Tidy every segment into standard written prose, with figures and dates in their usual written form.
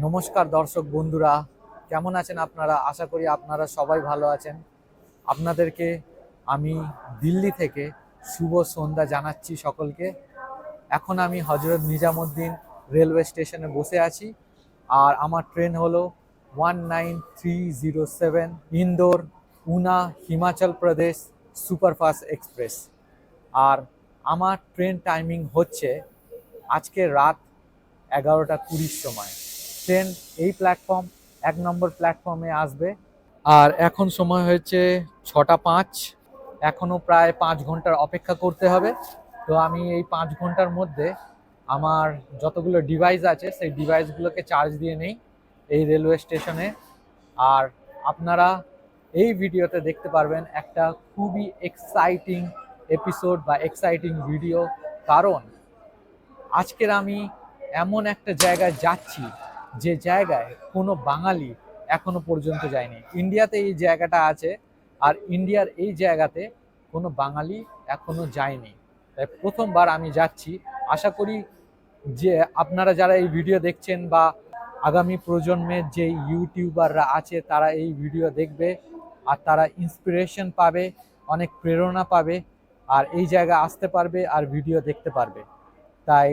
নমস্কার দর্শক বন্ধুরা, কেমন আছেন আপনারা? আশা করি আপনারা সবাই ভালো আছেন। আপনাদেরকে আমি দিল্লি থেকে শুভ সন্ধ্যা জানাচ্ছি সকলকে। এখন আমি হজরত নিজামুদ্দিন রেলওয়ে স্টেশনে বসে আছি, আর আমার ট্রেন হলো 19307 ইন্দোর উনা হিমাচল প্রদেশ সুপারফাস্ট এক্সপ্রেস। আর আমার ট্রেন টাইমিং হচ্ছে আজকে রাত 11টা 20 সময়। ট্রেন এই প্ল্যাটফর্ম 1 নম্বর প্ল্যাটফর্মে আসবে। আর এখন সময় হয়েছে 6টা 5। এখনও প্রায় 5 ঘন্টার অপেক্ষা করতে হবে। তো আমি এই 5 ঘন্টার মধ্যে আমার যতগুলো ডিভাইস আছে সেই ডিভাইসগুলোকে চার্জ দিয়ে নেই এই রেলওয়ে স্টেশনে। আর আপনারা এই ভিডিওতে দেখতে পারবেন একটা খুবই এক্সাইটিং এপিসোড বা এক্সাইটিং ভিডিও। কারণ আজকের আমি এমন একটা জায়গায় যাচ্ছি যে জায়গায় কোনো বাঙালি এখনো পর্যন্ত যায়নি। ইন্ডিয়াতে এই জায়গাটা আছে, আর ইন্ডিয়ার এই জায়গাতে কোনো বাঙালি এখনো যায়নি। তাই প্রথমবার আমি যাচ্ছি। আশা করি যে আপনারা যারা এই ভিডিও দেখছেন বা আগামী প্রজন্মের যে ইউটিউবাররা আছে তারা এই ভিডিও দেখবে, আর তারা ইন্সপিরেশন পাবে, অনেক প্রেরণা পাবে, আর এই জায়গা আসতে পারবে আর ভিডিও দেখতে পারবে। তাই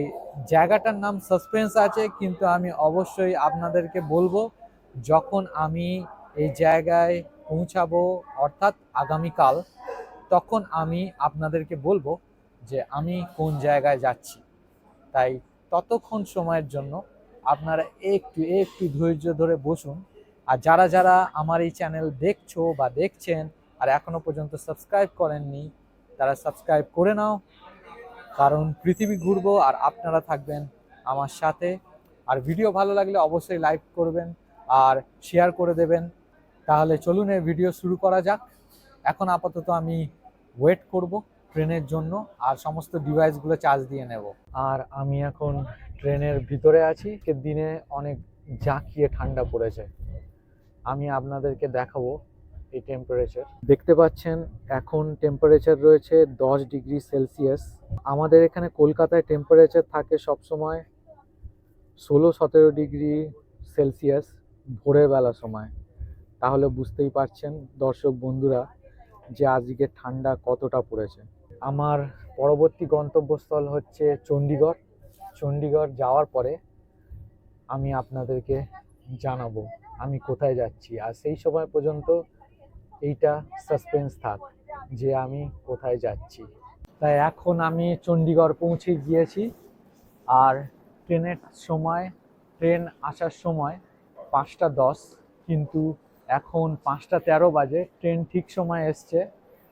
জায়গাটার নাম সাসপেন্স আছে, কিন্তু আমি অবশ্যই আপনাদেরকে বলবো যখন আমি এই জায়গায় পৌঁছাবো, অর্থাৎ আগামীকাল, তখন আমি আপনাদেরকে বলবো যে আমি কোন জায়গায় যাচ্ছি। তাই ততক্ষণ সময়ের জন্য আপনারা একটু একটু ধৈর্য ধরে বসুন। আর যারা যারা আমার এই চ্যানেল দেখছো বা দেখছেন আর এখনো পর্যন্ত সাবস্ক্রাইব করেননি, তারা সাবস্ক্রাইব করে নাও। কারণ পৃথিবী ঘুরবো আর আপনারা থাকবেন আমার সাথে। আর ভিডিও ভালো লাগলে অবশ্যই লাইক করবেন আর শেয়ার করে দেবেন। তাহলে চলুন এই ভিডিও শুরু করা যাক। এখন আপাতত আমি ওয়েট করব ট্রেনের জন্য, আর সমস্ত ডিভাইসগুলো চার্জ দিয়ে নেব। আর আমি এখন ট্রেনের ভিতরে আছি। দিনে অনেক জাঁকিয়ে ঠান্ডা পড়েছে। আমি আপনাদেরকে দেখাবো এই টেম্পারেচার। দেখতে পাচ্ছেন এখন টেম্পারেচার রয়েছে 10 ডিগ্রি সেলসিয়াস। আমাদের এখানে কলকাতায় টেম্পারেচার থাকে সবসময় 16-17 ডিগ্রি সেলসিয়াস ভোরের বেলা সময়। তাহলে বুঝতেই পারছেন দর্শক বন্ধুরা যে আজকে ঠান্ডা কতটা পড়েছে। আমার পরবর্তী গন্তব্যস্থল হচ্ছে চণ্ডীগড়। চণ্ডীগড় যাওয়ার পরে আমি আপনাদেরকে জানাবো আমি কোথায় যাচ্ছি, আর সেই সময় পর্যন্ত এইটা সাসপেন্স থাক যে আমি কোথায় যাচ্ছি। তাই এখন আমি চণ্ডীগড় পৌঁছে গিয়েছি। আর ট্রেনের সময়, ট্রেন আসার সময় 5টা 10, কিন্তু এখন 5টা 13 বাজে। ট্রেন ঠিক সময় এসছে।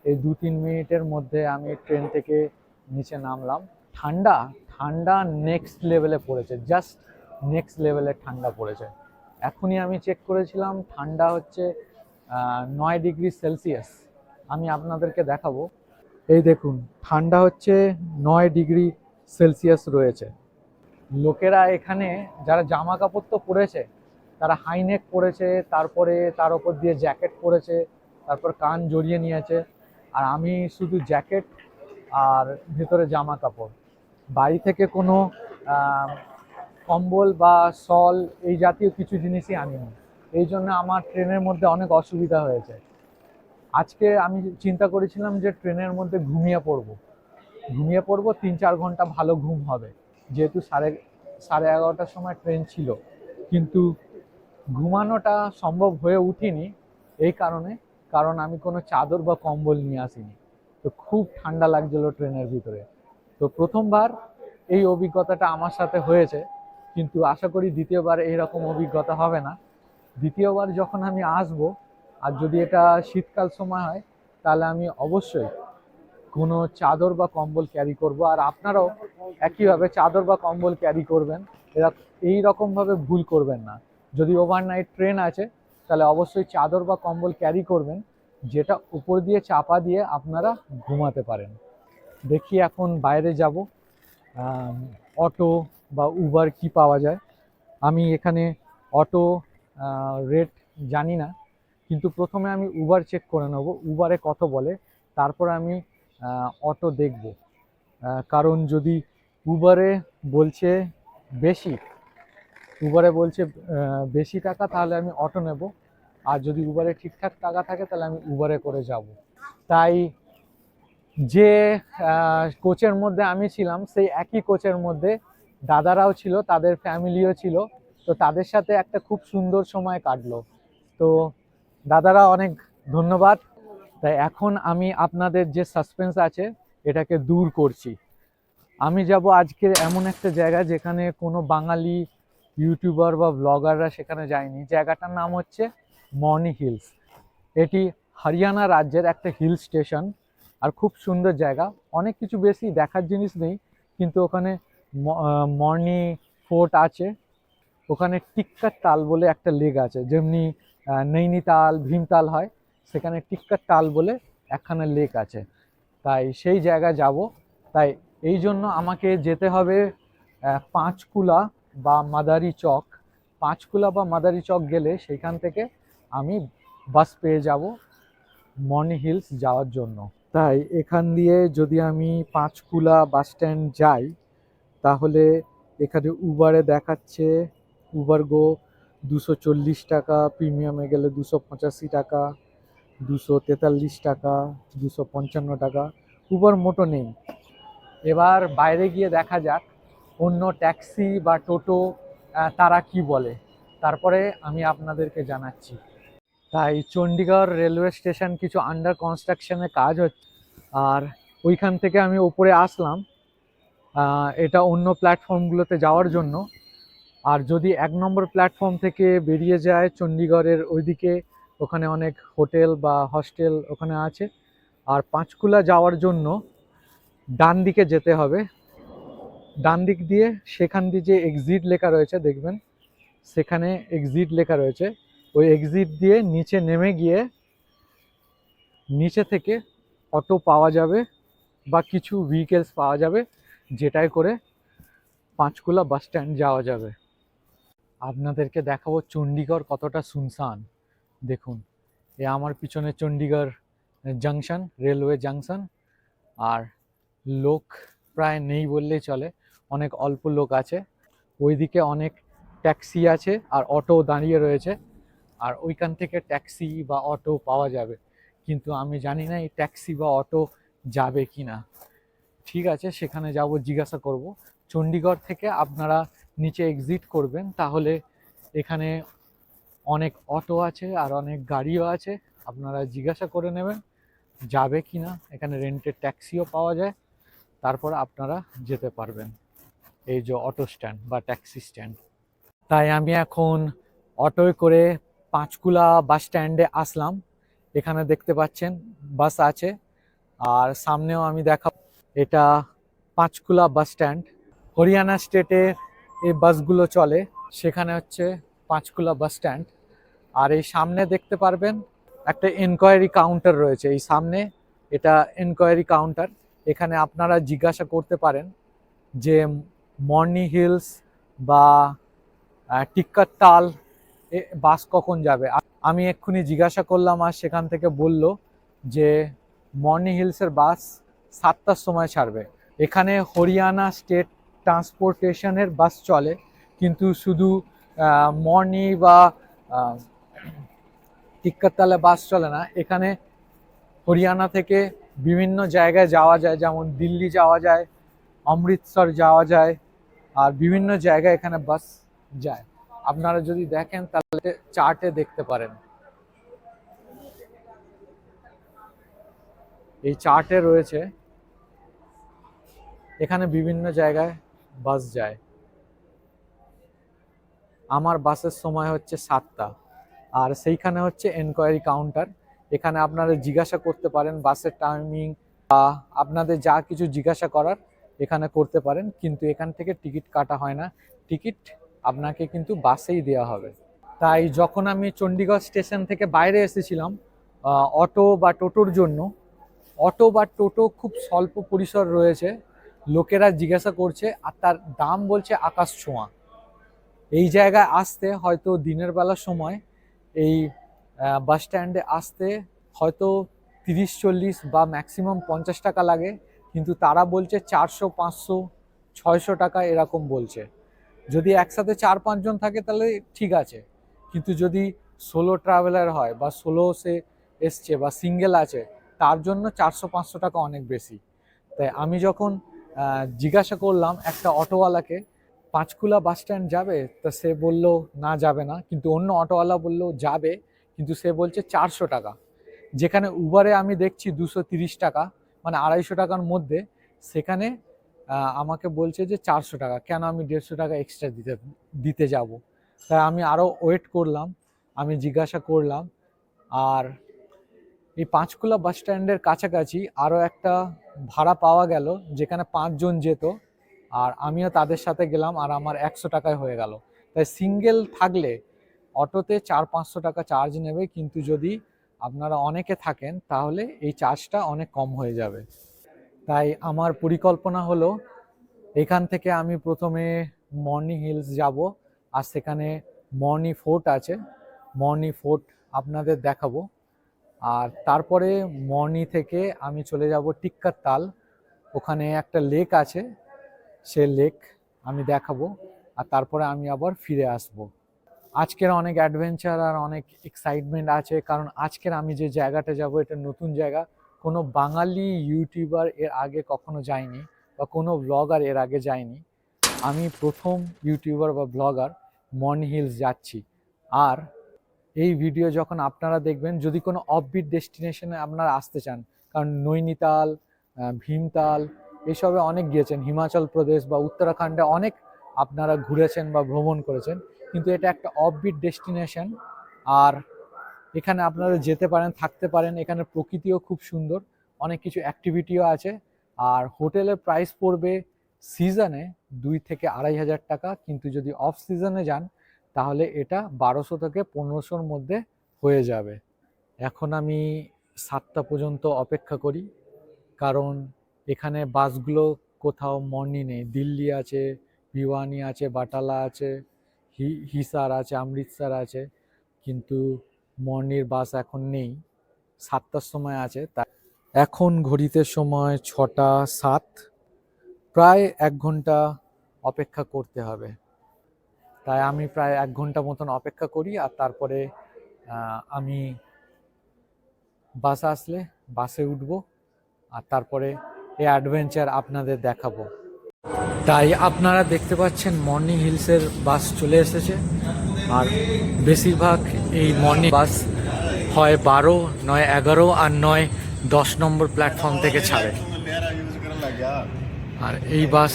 এই 2-3 মিনিটের মধ্যে আমি ট্রেন থেকে নিচে নামলাম। ঠান্ডা ঠান্ডা নেক্সট লেভেলে পড়েছে, জাস্ট নেক্সট লেভেলের ঠান্ডা পড়েছে। এখনই আমি চেক করেছিলাম, ঠান্ডা হচ্ছে 9 ডিগ্রি সেলসিয়াস। আমি আপনাদেরকে দেখাবো। এই দেখুন, ঠান্ডা হচ্ছে 9 ডিগ্রি সেলসিয়াস রয়েছে। লোকেরা এখানে যারা জামা কাপড় তো পরেছে, তারা হাইনেক পরেছে, তারপরে তার উপর দিয়ে জ্যাকেট পরেছে, তারপর কান জড়িয়ে নিয়েছে। আর আমি শুধু জ্যাকেট আর ভেতরে জামা কাপড়, বাড়ি থেকে কোনো কম্বল বা শল এই জাতীয় কিছু জিনিসই আনিনি। এই জন্য আমার ট্রেনের মধ্যে অনেক অসুবিধা হয়েছে। আজকে আমি চিন্তা করেছিলাম যে ট্রেনের মধ্যে ঘুমিয়ে পড়বো 3-4 ঘন্টা, ভালো ঘুম হবে, যেহেতু সাড়ে 11টার সময় ট্রেন ছিল। কিন্তু ঘুমানোটা সম্ভব হয়ে উঠিনি এই কারণ আমি কোনো চাদর বা কম্বল নিয়ে আসিনি। তো খুব ঠান্ডা লাগছিল ট্রেনের ভিতরে। তো প্রথমবার এই অভিজ্ঞতাটা আমার সাথে হয়েছে, কিন্তু আশা করি দ্বিতীয়বার এইরকম অভিজ্ঞতা হবে না। দ্বিতীয়বার যখন আমি আসব, আর যদি এটা শীতকাল সময় হয়, তাহলে আমি অবশ্যই কোনো চাদর বা কম্বল ক্যারি করব। আর আপনারাও একইভাবে চাদর বা কম্বল ক্যারি করবেন। এই রকমভাবে ভুল করবেন না। যদি ওভারনাইট ট্রেন আছে তাহলে অবশ্যই চাদর বা কম্বল ক্যারি করবেন, যেটা উপর দিয়ে চাপা দিয়ে আপনারা ঘুমাতে পারেন। দেখি এখন বাইরে যাব, অটো বা উবার কি পাওয়া যায়। আমি এখানে অটো রেট জানি না, কিন্তু প্রথমে আমি উবার চেক করে নেব উবারে কত বলে, তারপর আমি অটো দেখব। কারণ যদি উবারে বলছে বেশি, উবারে বলছে বেশি টাকা, তাহলে আমি অটো নেব, আর যদি উবারে ঠিকঠাক টাকা থাকে তাহলে আমি উবারে করে যাব। তাই যে কোচের মধ্যে আমি ছিলাম সেই একই কোচের মধ্যে দাদারাও ছিল, তাদের ফ্যামিলিও ছিল। তো তাদের সাথে একটা খুব সুন্দর সময় কাটলো। তো দাদারা অনেক ধন্যবাদ। তাই এখন আমি আপনাদের যে সাসপেন্স আছে এটাকে দূর করছি। আমি যাব আজকে এমন একটা জায়গা যেখানে কোনো বাঙালি ইউটিউবার বা ব্লগাররা সেখানে যায়নি। জায়গাটার নাম হচ্ছে মর্নি হিলস। এটি হরিয়ানা রাজ্যের একটা হিল স্টেশন, আর খুব সুন্দর জায়গা। অনেক কিছু বেশি দেখার জিনিস নেই, কিন্তু ওখানে মর্নি ফোর্ট আছে। ওখানে টিক্কার তাল বলে একটা লেক আছে, যেমনি নৈনিতাল ভীমতাল হয়, সেখানে টিক্কার তাল বলে একখানা লেক আছে। তাই সেই জায়গায় যাব। তাই এই জন্য আমাকে যেতে হবে পাঁচকুলা বা মাদারি চক। পাঁচকুলা বা মাদারি চক গেলে সেখান থেকে আমি বাস পেয়ে যাব মর্নি হিলস যাওয়ার জন্য। তাই এখান দিয়ে যদি আমি পাঁচকুলা বাস স্ট্যান্ড যাই, তাহলে এখানে উবারে দেখাচ্ছে উবার গো 240 টাকা, প্রিমিয়ামে গেলে 285 টাকা, 243 টাকা, 255 টাকা। উবার মোটো নেই। এবার বাইরে গিয়ে দেখা যাক অন্য ট্যাক্সি বা টোটো তারা কি বলে, তারপরে আমি আপনাদেরকে জানাচ্ছি। তাই চণ্ডীগড় রেলওয়ে স্টেশন কিছু আন্ডার কনস্ট্রাকশনের কাজ হচ্ছে, আর ওইখান থেকে আমি ওপরে আসলাম এটা অন্য প্ল্যাটফর্মগুলোতে যাওয়ার জন্য। আর যদি 1 নম্বর প্ল্যাটফর্ম থেকে বেরিয়ে যায় চণ্ডীগড়ের ওইদিকে, ওখানে অনেক হোটেল বা হস্টেল ওখানে আছে। আর পাঁচকুলা যাওয়ার জন্য ডান দিকে যেতে হবে। ডান দিক দিয়ে সেখান দিয়ে যে এক্সিট লেখা রয়েছে দেখবেন, সেখানে এক্সিট লেখা রয়েছে। ওই এক্সিট দিয়ে নিচে নেমে গিয়ে নিচে থেকে অটো পাওয়া যাবে বা কিছু ভেহিকেলস পাওয়া যাবে, যেটায় করে পাঁচকুলা বাস স্ট্যান্ড যাওয়া যাবে। আপনাদেরকে দেখাবো চণ্ডীগড় কতটা শুনশান। দেখুন, এ আমার পিছনে চণ্ডীগড় জাংশন, রেলওয়ে জাংশন। আর লোক প্রায় নেই বললেই চলে, অনেক অল্প লোক আছে। ওইদিকে অনেক ট্যাক্সি আছে আর অটো দাঁড়িয়ে রয়েছে, আর ওইখান থেকে ট্যাক্সি বা অটো পাওয়া যাবে। কিন্তু আমি জানি না এই ট্যাক্সি বা অটো যাবে কি না। ঠিক আছে, সেখানে যাব, জিজ্ঞাসা করব। চণ্ডীগড় থেকে আপনারা নিচে এক্সিট করবেন, তাহলে এখানে অনেক অটো আছে আর অনেক গাড়িও আছে, আপনারা জিজ্ঞাসা করে নেবেন যাবে কি না। এখানে রেন্টের ট্যাক্সিও পাওয়া যায়, তারপর আপনারা যেতে পারবেন। এই যে অটো স্ট্যান্ড বা ট্যাক্সি স্ট্যান্ড। তাই আমি এখন অটোয় করে পাঁচকুলা বাস স্ট্যান্ডে আসলাম। এখানে দেখতে পাচ্ছেন বাস আছে, আর সামনেও আমি দেখাবো। এটা পাঁচকুলা বাস স্ট্যান্ড। হরিয়ানা স্টেটে এই বাসগুলো চলে, সেখানে হচ্ছে পাঁচকুলা বাস স্ট্যান্ড। আর এই সামনে দেখতে পারবেন একটা এনকোয়ারি কাউন্টার রয়েছে, এই সামনে এটা এনকোয়ারি কাউন্টার। এখানে আপনারা জিজ্ঞাসা করতে পারেন যে মর্নি হিলস বা টিক্কার তাল বাস কখন যাবে। আমি এক্ষুনি জিজ্ঞাসা করলাম, আর সেখান থেকে বলল যে মর্নি হিলসের বাস 7টার সময় ছাড়বে। এখানে হরিয়ানা স্টেট ট্রান্সপোর্টেশনের বাস চলে, কিন্তু শুধু মর্নি বা টিক্কারতালে বাস চলে না। এখানে হরিয়ানা থেকে বিভিন্ন জায়গায় যাওয়া যায়, যেমন দিল্লি যাওয়া যায়, অমৃতসর যাওয়া যায়, আর বিভিন্ন জায়গায় এখানে বাস যায়। আপনারা যদি দেখেন তাহলে চার্টে দেখতে পারেন, এই চার্টে রয়েছে এখানে বিভিন্ন জায়গায় বাস যায়। আমার বাসের সময় হচ্ছে 7টা, আর সেইখানে হচ্ছে এনকোয়ারি কাউন্টার। এখানে আপনারা জিজ্ঞাসা করতে পারেন বাসের টাইমিং, বা আপনাদের যা কিছু জিজ্ঞাসা করার এখানে করতে পারেন। কিন্তু এখান থেকে টিকিট কাটা হয় না, টিকিট আপনাকে কিন্তু বাসেই দেওয়া হবে। তাই যখন আমি চণ্ডীগড় স্টেশন থেকে বাইরে এসেছিলাম অটো বা টোটোর জন্য, অটো বা টোটো খুব স্বল্প পরিসর রয়েছে, লোকেরা জিজ্ঞাসা করছে, আর তার দাম বলছে আকাশ ছোঁয়া। এই জায়গায় আসতে হয়তো দিনের বেলার সময় এই বাস স্ট্যান্ডে আসতে হয়তো 30-40 বা ম্যাক্সিমাম 50 টাকা লাগে, কিন্তু তারা বলছে 400, 500, 600 টাকা এরকম বলছে। যদি একসাথে 4-5 জন থাকে তাহলে ঠিক আছে, কিন্তু যদি সোলো ট্রাভেলার হয় বা সোলো সে এসছে বা সিঙ্গেল আছে, তার জন্য 400-500 টাকা অনেক বেশি। তাই আমি যখন জিজ্ঞাসা করলাম একটা অটোওয়ালাকে, পাঁচকুলা বাস স্ট্যান্ড যাবে, তা সে বলল না যাবে না, কিন্তু অন্য অটোওয়ালা বলল যাবে, কিন্তু সে বলছে 400 টাকা। যেখানে উবারে আমি দেখছি 230 টাকা, মানে 250 টাকার মধ্যে, সেখানে আমাকে বলছে যে 400 টাকা। কেন আমি 150 টাকা এক্সট্রা দিতে দিতে যাব? তাই আমি আরও ওয়েট করলাম, আমি জিজ্ঞাসা করলাম। আর এই পাঁচকুলা বাস স্ট্যান্ডের কাছাকাছি আরও একটা ভাড়া পাওয়া গেল, যেখানে 5 জন যেত, আর আমিও তাদের সাথে গেলাম, আর আমার 100 টাকায় হয়ে গেল। তাই সিঙ্গেল থাকলে অটোতে 400-500 টাকা চার্জ নেবে, কিন্তু যদি আপনারা অনেকে থাকেন তাহলে এই চার্জটা অনেক কম হয়ে যাবে। তাই আমার পরিকল্পনা হলো, এখান থেকে আমি প্রথমে মর্নি হিলস যাব, আর সেখানে মর্নি ফোর্ট আছে, মর্নি ফোর্ট আপনাদের দেখাবো। আর তারপরে মর্নি থেকে আমি চলে যাব টিক্কার তাল, ওখানে একটা লেক আছে, সে লেক আমি দেখাবো, আর তারপরে আমি আবার ফিরে আসব। আজকের অনেক অ্যাডভেঞ্চার আর অনেক এক্সাইটমেন্ট আছে, কারণ আজকের আমি যে জায়গাটা যাব এটা নতুন জায়গা, কোনো বাঙালি ইউটিউবার এর আগে কখনো যায়নি, বা কোনো ব্লগার এর আগে যায়নি। আমি প্রথম ইউটিউবার বা ব্লগার মর্নি হিলস যাচ্ছি। আর এই ভিডিও যখন আপনারা দেখবেন, যদি কোনো অফবিট ডেস্টিনেশনে আপনারা আসতে চান, কারণ নৈনিতাল, ভীমতাল এসবে অনেক গিয়েছেন, হিমাচল প্রদেশ বা উত্তরাখণ্ডে অনেক আপনারা ঘুরেছেন বা ভ্রমণ করেছেন, কিন্তু এটা একটা অফবিট ডেস্টিনেশন। আর এখানে আপনারা যেতে পারেন, থাকতে পারেন, এখানে প্রকৃতিও খুব সুন্দর, অনেক কিছু অ্যাক্টিভিটিও আছে। আর হোটেলের প্রাইস পড়বে সিজনে 2 থেকে 2,500 টাকা, কিন্তু যদি অফ সিজনে যান তাহলে এটা 1200 থেকে 1500-র মধ্যে হয়ে যাবে। এখন আমি 7টা পর্যন্ত অপেক্ষা করি, কারণ এখানে বাসগুলো কোথাও মর্নি নেই। দিল্লি আছে, ভিওয়ানি আছে, বাটালা আছে, হিসার আছে, অমৃতসর আছে, কিন্তু মর্নির বাস এখন নেই। 7টার সময় আছে, তাই এখন ঘড়িতে সময় 6টা 7, প্রায় 1 ঘন্টা অপেক্ষা করতে হবে। তাই আমি প্রায় 1 ঘন্টা মতন অপেক্ষা করি, আর তারপরে আমি বাস আসলে বাসে উঠবো, আর তারপরে এই অ্যাডভেঞ্চার আপনাদের দেখাবো। তাই আপনারা দেখতে পাচ্ছেন মর্নি হিলসের বাস চলে এসেছে, আর বেশিরভাগ এই মর্নিং বাস হয় 12, নয় 11, আর নয় 10 নম্বর প্ল্যাটফর্ম থেকে ছাড়ে। আর এই বাস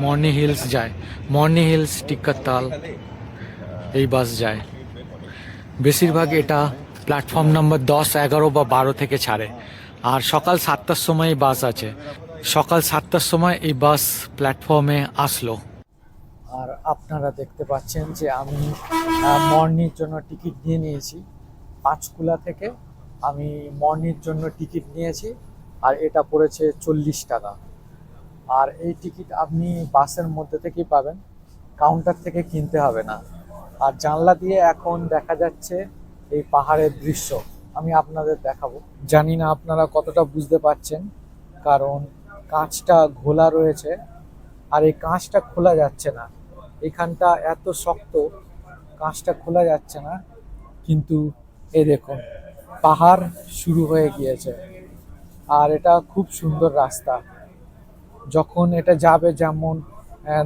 মর্নি হিলস যায়, মর্নি হিলস টিক্কার এই বাস যায়। বেশিরভাগ এটা প্ল্যাটফর্ম নাম্বার 10, 11 বা 12 থেকে ছাড়ে। আর সকাল 7টার সময় এই বাস আছে, সকাল 7টার সময় এই বাস প্ল্যাটফর্মে আসলো। আর আপনারা দেখতে পাচ্ছেন যে আমি মর্নির জন্য টিকিট নিয়ে নিয়েছি। পাঁচকুলা থেকে আমি মর্নির জন্য টিকিট নিয়েছি, আর এটা পড়েছে 40 টাকা। আর এই টিকিট আপনি বাসের মধ্যে থেকেই পাবেন, কাউন্টার থেকে কিনতে হবে না। আর জানলা দিয়ে এখন দেখা যাচ্ছে এই পাহাড়ের দৃশ্য, আমি আপনাদের দেখাবো। জানি না আপনারা কতটা বুঝতে পারছেন, কারণ কাঁচটা ঘোলা রয়েছে, আর এই কাঁচটা খোলা যাচ্ছে না। এখানটা এত শক্ত, কাঁচটা খোলা যাচ্ছে না। কিন্তু এই দেখুন, পাহাড় শুরু হয়ে গিয়েছে, আর এটা খুব সুন্দর রাস্তা। যখন এটা যাবে, যেমন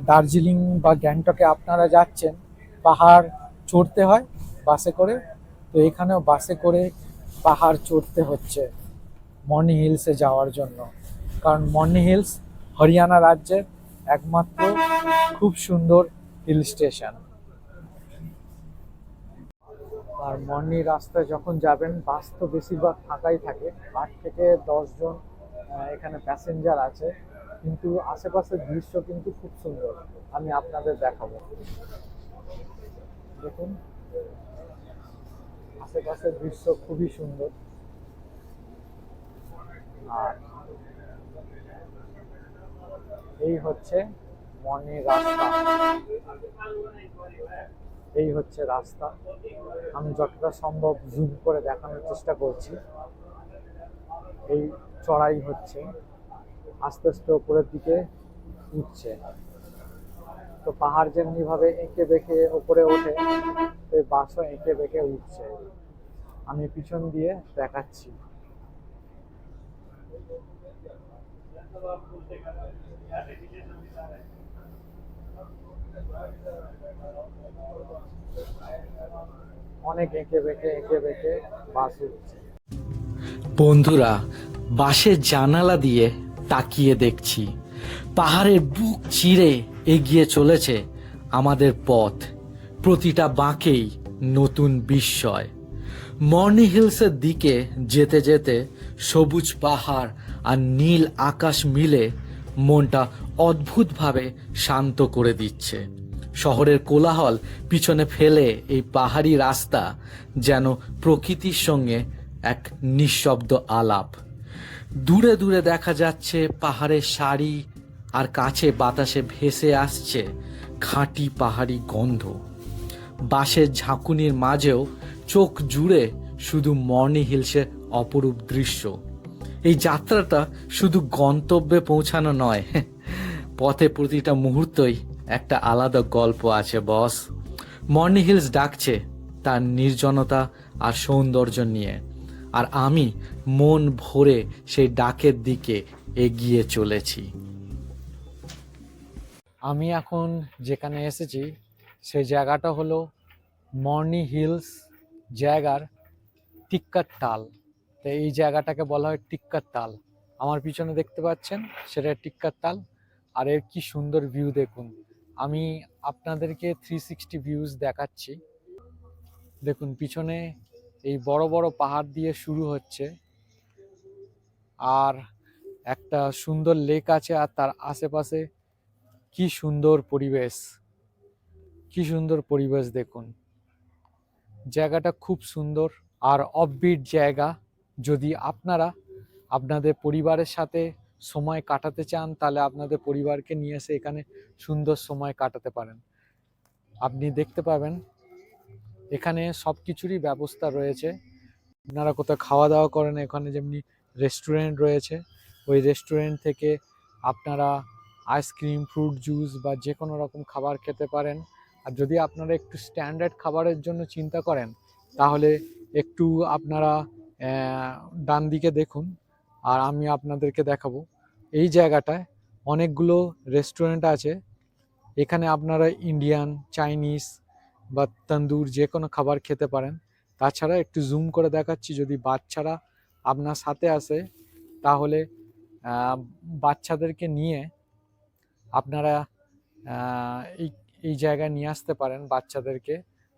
দার্জিলিং বা গ্যাংটকে আপনারা যাচ্ছেন, পাহাড় চড়তে হয় বাসে করে, তো এখানেও বাসে করে পাহাড় চড়তে হচ্ছে মর্নি হিলসে যাওয়ার জন্য। কারণ মর্নি হিলস হরিয়ানা রাজ্যের একমাত্র খুব সুন্দর হিল স্টেশন। আর মর্নি রাস্তায় যখন যাবেন, বাস তো বেশিরভাগ ফাঁকাই থাকে, 8 থেকে 10 জন এখানে প্যাসেঞ্জার আছে, কিন্তু আশেপাশের দৃশ্য কিন্তু খুব সুন্দর, আমি আপনাদের দেখাবো। দেখুন, আশেপাশের দৃশ্য খুবই সুন্দর। আর এই হচ্ছে মর্নির রাস্তা, এই হচ্ছে রাস্তা। আমি যতটা সম্ভব জুম করে দেখানোর চেষ্টা করছি। এই চড়াই হচ্ছে, আস্তে আস্তে উপরের দিকে উঠছে। তো পাহাড় যেমনি ভাবে এঁকে বেঁকে ওপরে ওঠে, ওই বাসও এঁকে বেঁকে উঠছে। আমি পিছন দিয়ে দেখাচ্ছি। অনেক এঁকে বেঁকে বাস উঠছে। বন্ধুরা, বাসের জানালা দিয়ে তাকিয়ে দেখছি পাহাড়ের বুক চিরে এগিয়ে চলেছে আমাদের পথ। প্রতিটা বাঁকেই নতুন বিস্ময়। মর্নি হিলসের দিকে যেতে যেতে সবুজ পাহাড় আর নীল আকাশ মিলে মনটা অদ্ভুতভাবে শান্ত করে দিচ্ছে। শহরের কোলাহল পিছনে ফেলে এই পাহাড়ি রাস্তা যেন প্রকৃতির সঙ্গে এক নিঃশব্দ আলাপ। দূরে দূরে দেখা যাচ্ছে পাহাড়ের সারি, আর কাছে বাতাসে ভেসে আসছে খাঁটি পাহাড়ি গন্ধ। বাঁশের ঝাঁকুনির মাঝেও চোখ জুড়ে শুধু মর্নি হিলসের অপরূপ দৃশ্য। এই যাত্রাটা শুধু গন্তব্যে পৌঁছানো নয়, পথে প্রতিটা মুহূর্তই একটা আলাদা গল্প আছে বস। মর্নি হিলস ডাকছে তার নির্জনতা আর সৌন্দর্য নিয়ে, আর আমি মন ভরে সেই ডাকের দিকে এগিয়ে চলেছি। আমি এখন যেখানে এসেছি সেই জায়গাটা হলো মর্নি হিলস জায়গার টিক্কার তাল। তো এই জায়গাটাকে বলা হয় টিক্কার তাল। আমার পিছনে দেখতে পাচ্ছেন সেটা টিক্কার তাল। আর এর কি সুন্দর ভিউ দেখুন। আমি আপনাদেরকে 360 ভিউজ দেখাচ্ছি। দেখুন পিছনে এই বড় বড় পাহাড় দিয়ে শুরু হচ্ছে, আর একটা সুন্দর লেক আছে, আর তার আশেপাশে কি সুন্দর পরিবেশ, কি সুন্দর পরিবেশ দেখুন। জায়গাটা খুব সুন্দর আর অফবিট জায়গা। যদি আপনারা আপনাদের পরিবারের সাথে সময় কাটাতে চান, তাহলে আপনাদের পরিবারকে নিয়ে এসে এখানে সুন্দর সময় কাটাতে পারেন। আপনি দেখতে পাবেন এখানে সব কিছুরই ব্যবস্থা রয়েছে। আপনারা কোথাও খাওয়া দাওয়া করেন, এখানে যেমনি রেস্টুরেন্ট রয়েছে, ওই রেস্টুরেন্ট থেকে আপনারা আইসক্রিম, ফ্রুট জুস বা যে কোনো রকম খাবার খেতে পারেন। আর যদি আপনারা একটু স্ট্যান্ডার্ড খাবারের জন্য চিন্তা করেন, তাহলে একটু আপনারা ডান দিকে দেখুন, আর আমি আপনাদেরকে দেখাবো। এই জায়গাটায় অনেকগুলো রেস্টুরেন্ট আছে। এখানে আপনারা ইন্ডিয়ান, চাইনিজ বা তন্দুর যে কোনো খাবার খেতে পারেন। তাছাড়া একটু জুম করে দেখাচ্ছি, যদি বাচ্চারা আপনার সাথে আসে তাহলে বাচ্চাদেরকে নিয়ে আপনারা এই এই জায়গায় নিয়ে আসতে পারেন বাচ্চাদেরকে।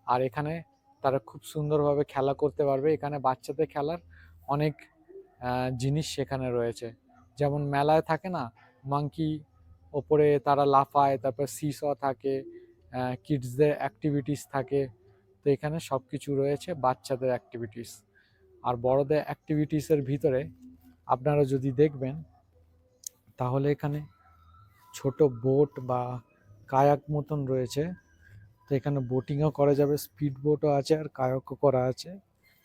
আর এখানে তারা খুব সুন্দরভাবে খেলা করতে পারবে। এখানে বাচ্চাদের খেলার অনেক জিনিস সেখানে রয়েছে। যেমন মেলায় থাকে না মাঙ্কি, ওপরে তারা লাফায়, তারপর সিস থাকে, কিডসদের অ্যাক্টিভিটিস থাকে। তো এখানে সব কিছু রয়েছে বাচ্চাদের অ্যাক্টিভিটিস। আর বড়দের অ্যাক্টিভিটিসের ভিতরে আপনারা যদি দেখবেন, তাহলে এখানে ছোট বোট বা কায়াক মতন রয়েছে। তো এখানে বোটিংও করা যাবে, স্পিড বোটও আছে, আর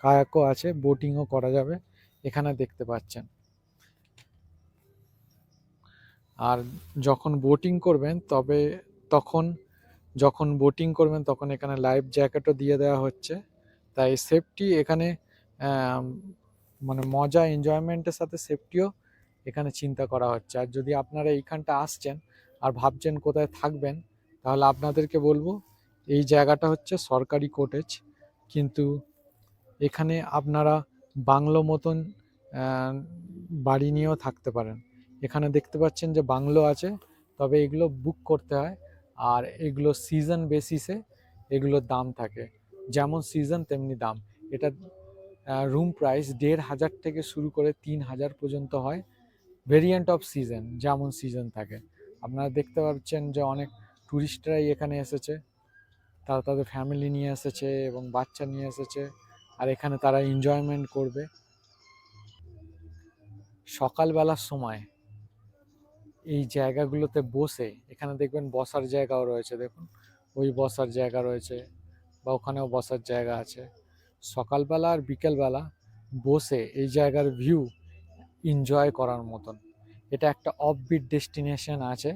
কায়াকও আছে, বোটিংও করা যাবে এখানে দেখতে পাচ্ছেন। আর যখন বোটিং করবেন তখন এখানে লাইফ জ্যাকেটও দিয়ে দেওয়া হচ্ছে। তাই সেফটি এখানে মানে মজা, এনজয়মেন্টের সাথে সেফটিও এখানে চিন্তা করা হচ্ছে। আর যদি আপনারা এইখানটা আসছেন আর ভাবছেন কোথায় থাকবেন, তাহলে আপনাদেরকে বলবো এই জায়গাটা হচ্ছে সরকারি কটেজ, কিন্তু এখানে আপনারা বাংলো মতন বাড়ি নিয়েও থাকতে পারেন। এখানে দেখতে পাচ্ছেন যে বাংলো আছে, তবে এগুলো বুক করতে হয়। আর এগুলো সিজন বেসিসে এগুলোর দাম থাকে, যেমন সিজন তেমনি দাম। এটা রুম প্রাইস ১৫০০ থেকে শুরু করে ৩০০০ পর্যন্ত হয়, ভেরিয়েন্ট অফ সিজন, যেমন সিজন থাকে। আপনারা দেখতে পাচ্ছেন যে অনেক টুরিস্টরাই এখানে এসেছে, তারা তাদের ফ্যামিলি নিয়ে এসেছে এবং বাচ্চা নিয়ে এসেছে, আর এখানে তারা এনজয়মেন্ট করবে। সকালবেলার সময় এই জায়গাগুলোতে বসে, এখানে দেখবেন বসার জায়গাও রয়েছে, দেখুন ওই বসার জায়গা রয়েছে বা ওখানেও বসার জায়গা আছে। সকালবেলা আর বিকেলবেলা বসে এই জায়গার ভিউ এনজয় করার মতন। এটা একটা অফবিট ডেস্টিনেশন আছে।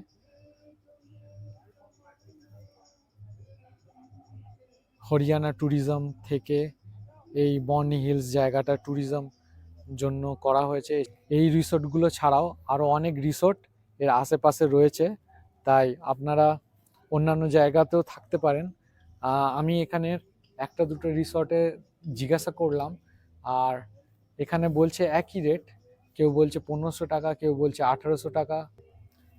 হরিয়ানা ট্যুরিজম থেকে এই বর্নি হিলস জায়গাটা ট্যুরিজম জন্য করা হয়েছে। এই রিসোর্টগুলো ছাড়াও আরও অনেক রিসোর্ট এর আশেপাশে রয়েছে, তাই আপনারা অন্যান্য জায়গাতেও থাকতে পারেন। আমি এখানের একটা দুটো রিসর্টে জিজ্ঞাসা করলাম, আর এখানে বলছে একই রেট, কেউ বলছে 1500 টাকা, কেউ বলছে 1800 টাকা।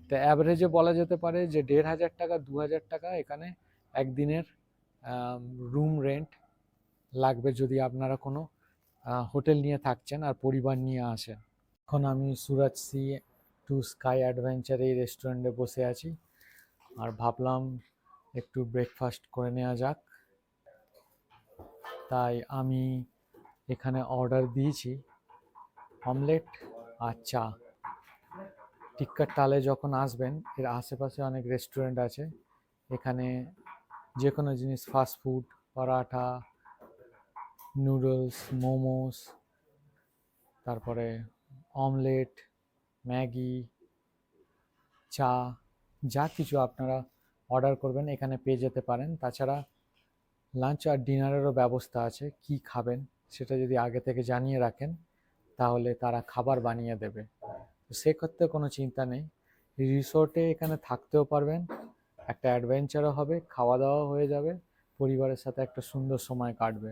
তো অ্যাভারেজে বলা যেতে পারে যে 1500 টাকা 2000 টাকা এখানে একদিনের রুম রেন্ট লাগবে, যদি আপনারা কোনো হোটেল নিয়ে থাকছেন আর পরিবার নিয়ে আসেন। এখন আমি সুরাজ সি টু স্কাই অ্যাডভেঞ্চার এই রেস্টুরেন্টে বসে আছি, আর ভাবলাম একটু ব্রেকফাস্ট করে নেওয়া যাক। তাই আমি এখানে অর্ডার দিয়েছি অমলেট আর চা। টিক্কার টালে যখন আসবেন, এর আশেপাশে অনেক রেস্টুরেন্ট আছে, এখানে যে কোনো জিনিস, fast food, paratha, noodles, momos, তারপরে অমলেট, ম্যাগি, চা, যা কিছু আপনারা অর্ডার করবেন এখানে পেয়ে যেতে পারেন। তাছাড়া লাঞ্চ আর ডিনারেরও ব্যবস্থা আছে। কি খাবেন সেটা যদি আগে থেকে জানিয়ে রাখেন তাহলে তারা খাবার বানিয়ে দেবে, তো সেক্ষেত্রে কোনো চিন্তা নেই। রিসোর্টে এখানে থাকতেও পারবেন, একটা অ্যাডভেঞ্চারও হবে, খাওয়া দাওয়া হয়ে যাবে, পরিবারের সাথে একটা সুন্দর সময় কাটবে।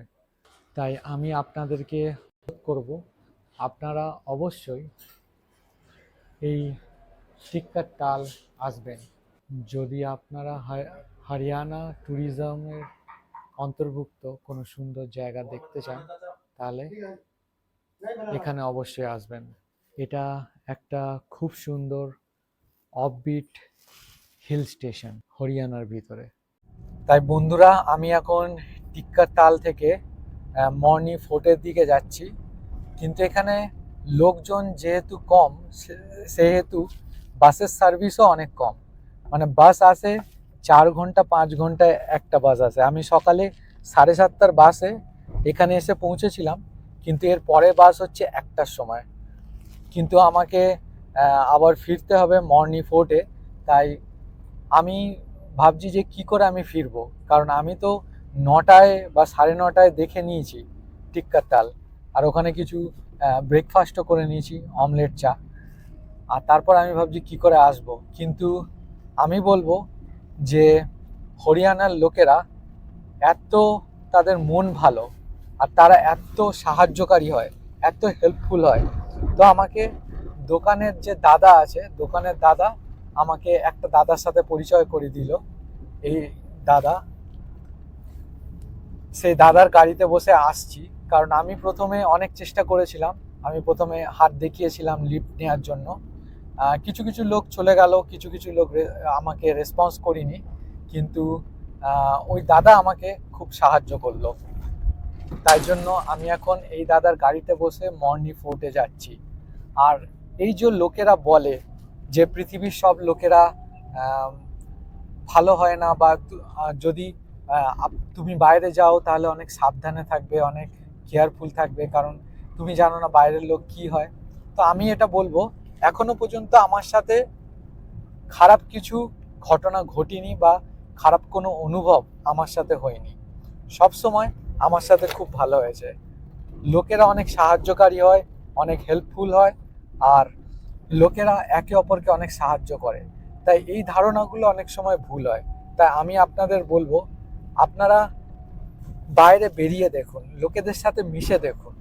তাই আমি আপনাদেরকে অনুরোধ করব, আপনারা অবশ্যই এই টিক্কার টাল আসবেন। যদি আপনারা হরিয়ানা ট্যুরিজমের অন্তর্ভুক্ত কোনো সুন্দর জায়গা দেখতে চান তাহলে এখানে অবশ্যই আসবেন। এটা একটা খুব সুন্দর অফবিট হিল স্টেশন হরিয়ানার ভিতরে। তাই বন্ধুরা, আমি এখন টিক্কার তাল থেকে মর্নি ফোর্টের দিকে যাচ্ছি, কিন্তু এখানে লোকজন যেহেতু কম, সেহেতু বাসের সার্ভিসও অনেক কম। মানে বাস আসে 4 ঘন্টা 5 ঘন্টায় একটা বাস আসে। আমি সকালে 7:30টার বাসে এখানে এসে পৌঁছেছিলাম, কিন্তু এর পরে বাস হচ্ছে 1টার সময়, কিন্তু আমাকে আবার ফিরতে হবে মর্নি ফোর্টে। তাই আমি ভাবছি যে কি করে আমি ফিরবো, কারণ আমি তো 9টায় বা 9:30টায় দেখে নিয়েছি টিক্কার তাল, আর ওখানে কিছু ব্রেকফাস্টও করে নিয়েছি, অমলেট চা। আর তারপর আমি ভাবছি কি করে আসব। কিন্তু আমি বলবো যে হরিয়ানার লোকেরা এত, তাদের মন ভালো, আর তারা এত সাহায্যকারী হয়, এত হেল্পফুল হয়। তো আমাকে দোকানের যে দাদা আছে, দোকানের দাদা আমাকে একটা দাদার সাথে পরিচয় করে দিল। এই দাদা, সেই দাদার গাড়িতে বসে আসছি, কারণ আমি প্রথমে অনেক চেষ্টা করেছিলাম। আমি প্রথমে হাত দেখিয়েছিলাম লিফট নেওয়ার জন্য, কিছু কিছু লোক চলে গেল, কিছু কিছু লোক আমাকে রেসপন্স করিনি, কিন্তু ওই দাদা আমাকে খুব সাহায্য করলো। তাই জন্য আমি এখন এই দাদার গাড়িতে বসে মর্নি ফোর্টে যাচ্ছি। আর এই যে লোকেরা বলে যে পৃথিবীর সব লোকেরা ভালো হয় না, বা যদি তুমি বাইরে যাও তাহলে অনেক সাবধানে থাকবে, অনেক কেয়ারফুল থাকবে, কারণ তুমি জানো না বাইরের লোক কি হয়। তো আমি এটা বলবো, এখনো পর্যন্ত আমার সাথে খারাপ কিছু ঘটনা ঘটেনি, বা খারাপ কোনো অনুভব আমার সাথে হয়নি। সব সময় আমার সাথে খুব ভালো হয়েছে। লোকেরা অনেক সাহায্যকারী হয়, অনেক হেল্পফুল হয়, আর লোকেরা একে অপরকে অনেক সাহায্য করে। তাই এই ধারণাগুলো অনেক সময় ভুল হয়। তাই আমি আপনাদের বলবো, আপনারা বাইরে বেরিয়ে দেখুন, লোকেদের সাথে মিশে দেখুন,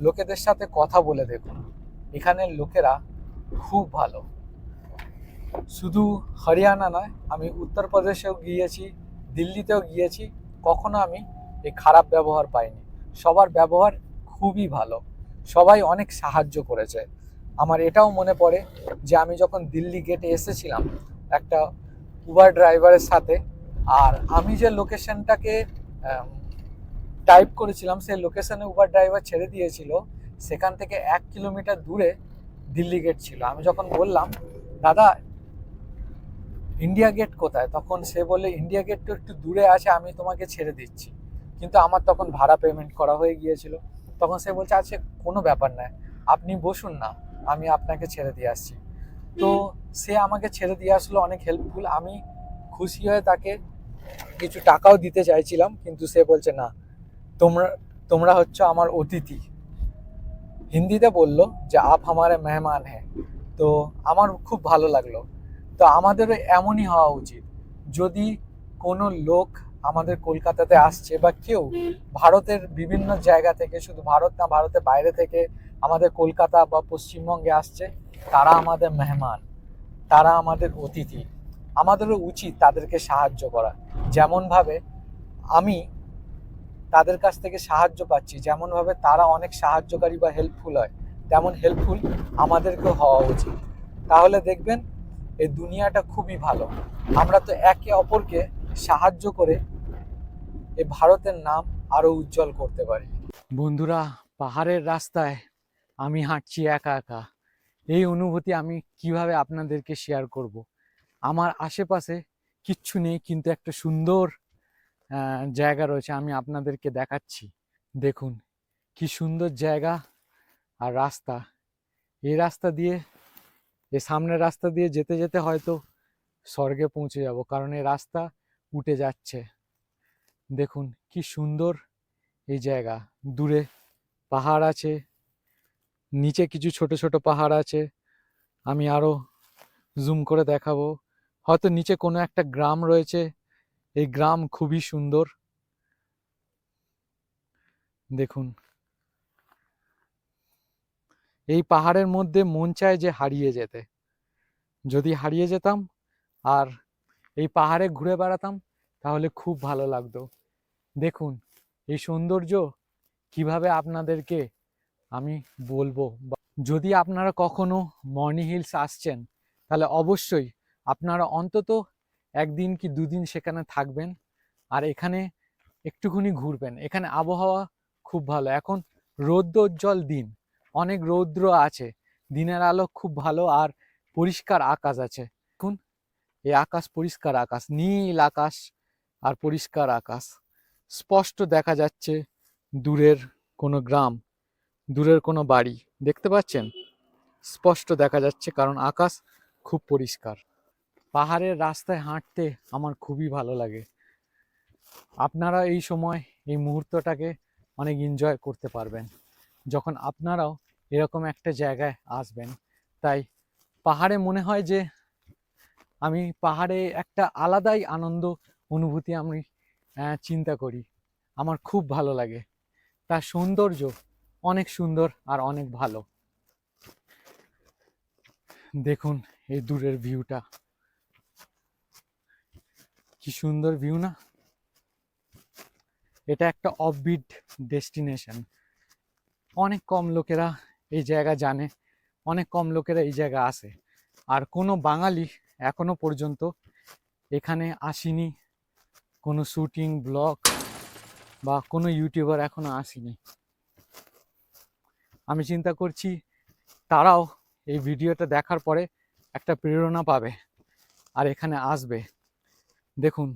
লোকেদের সাথে কথা বলে দেখুন। এখানের লোকেরা খুব ভালো। শুধু হরিয়ানা নয়, আমি উত্তরপ্রদেশেও গিয়েছি, দিল্লিতেও গিয়েছি, কখনো আমি এই খারাপ ব্যবহার পাইনি। সবার ব্যবহার খুবই ভালো, সবাই অনেক সাহায্য করেছে। আমার এটাও মনে পড়ে যে আমি যখন দিল্লি গেটে এসেছিলাম একটা উবার ড্রাইভারের সাথে, আর আমি যে লোকেশনটাকে টাইপ করেছিলাম, সেই লোকেশনে উবার ড্রাইভার ছেড়ে দিয়েছিল, সেখান থেকে 1 কিলোমিটার দূরে দিল্লি গেট ছিল। আমি যখন বললাম, দাদা ইন্ডিয়া গেট কোথায়, তখন সে বলে ইন্ডিয়া গেট তো একটু দূরে আছে, আমি তোমাকে ছেড়ে দিচ্ছি। কিন্তু আমার তখন ভাড়া পেমেন্ট করা হয়ে গিয়েছিল। তখন সে বলছে, আচ্ছা কোনো ব্যাপার নয়, আপনি বসুন না, আমি আপনাকে ছেড়ে দিয়ে আসছি। তো সে আমাকে ছেড়ে দিয়ে আসলো, অনেক হেল্পফুল। আমি খুশি হয়ে তাকে কিছু টাকাও দিতে চাইছিলাম, কিন্তু সে বলছে না, তোমরা তোমরা হচ্ছে আমার অতিথি। হিন্দিতে বললো যে আপ হামারে মেহমান হ্যাঁ। তো আমার খুব ভালো লাগলো। তো আমাদেরও এমনই হওয়া উচিত। যদি কোনো লোক আমাদের কলকাতাতে আসছে, বা কেউ ভারতের বিভিন্ন জায়গা থেকে, শুধু ভারত না, ভারতের বাইরে থেকে আমাদের কলকাতা বা পশ্চিমবঙ্গে আসছে, তারা আমাদের মেহমান, তারা আমাদের অতিথি। আমাদেরও উচিত তাদেরকে সাহায্য করা। যেমনভাবে আমি তাদের কাছ থেকে সাহায্য পাচ্ছি, যেমনভাবে তারা অনেক সাহায্যকারী বা হেল্পফুল হয়, তেমন হেল্পফুল আমাদেরকেও হওয়া উচিত। তাহলে দেখবেন এই দুনিয়াটা খুবই ভালো। আমরা তো একে অপরকে সাহায্য করে এই ভারতের নাম আরো উজ্জ্বল করতে পারি। বন্ধুরা, পাহাড়ের রাস্তায় আমি হাঁটছি একা একা। এই অনুভূতি আমি কিভাবে আপনাদেরকে শেয়ার করব? আমার আশেপাশে কিচ্ছু নেই, কিন্তু একটা সুন্দর জায়গা রয়েছে, আমি আপনাদেরকে দেখাচ্ছি। দেখুন কি সুন্দর জায়গা আর রাস্তা। এই রাস্তা দিয়ে, এই সামনের রাস্তা দিয়ে যেতে যেতে হয়তো স্বর্গে পৌঁছে যাব, কারণ এই রাস্তা উঠে যাচ্ছে। দেখুন কি সুন্দর এই জায়গা। দূরে পাহাড় আছে, নিচে কিছু ছোট ছোট পাহাড় আছে। আমি আরো জুম করে দেখাবো। হয়তো নিচে কোনো একটা গ্রাম রয়েছে। এই গ্রাম খুবই সুন্দর। দেখুন এই পাহাড়ের মধ্যে মন চায় যে হারিয়ে যেতে। যদি হারিয়ে যেতাম আর এই পাহাড়ে ঘুরে বেড়াতাম, তাহলে খুব ভালো লাগতো। দেখুন এই সৌন্দর্য কিভাবে আপনাদেরকে আমি বলবো। যদি আপনারা কখনো মর্নি হিলস আসছেন, তাহলে অবশ্যই আপনারা অন্তত একদিন কি দুদিন সেখানে থাকবেন, আর এখানে একটুখানি ঘুরবেন। এখানে আবহাওয়া খুব ভালো। এখন রৌদ্রোজ্জ্বল দিন, অনেক রৌদ্র আছে, দিনের আলো খুব ভালো, আর পরিষ্কার আকাশ আছে। দেখুন এই আকাশ, পরিষ্কার আকাশ, নীল আকাশ আর পরিষ্কার আকাশ। স্পষ্ট দেখা যাচ্ছে দূরের কোনো গ্রাম, দূরের কোনো বাড়ি দেখতে পাচ্ছেন, স্পষ্ট দেখা যাচ্ছে, কারণ আকাশ খুব পরিষ্কার। পাহাড়ের রাস্তায় হাঁটতে আমার খুবই ভালো লাগে। আপনারা এই সময়, এই মুহূর্তটাকে অনেক এনজয় করতে পারবেন যখন আপনারাও এরকম একটা জায়গায় আসবেন। তাই পাহাড়ে মনে হয় যে আমি পাহাড়ে একটা আলাদাই আনন্দ অনুভূতি আমি চিন্তা করি। আমার খুব ভালো লাগে। তার সৌন্দর্য অনেক সুন্দর আর অনেক ভালো। দেখুন এই দূরের ভিউটা, কি সুন্দর ভিউ না? এটা একটা অফবিট ডেস্টিনেশন। অনেক কম লোকেরা এই জায়গা জানে, অনেক কম লোকেরা এই জায়গা আসে, আর কোনো বাঙালি এখনো পর্যন্ত এখানে আসেনি। কোনো শুটিং ব্লগ বা কোনো ইউটিউবার এখনো আসেনি। আমি চিন্তা করছি তারাও এই ভিডিওটা দেখার পরে একটা প্রেরণা পাবে আর এখানে আসবে। দেখুন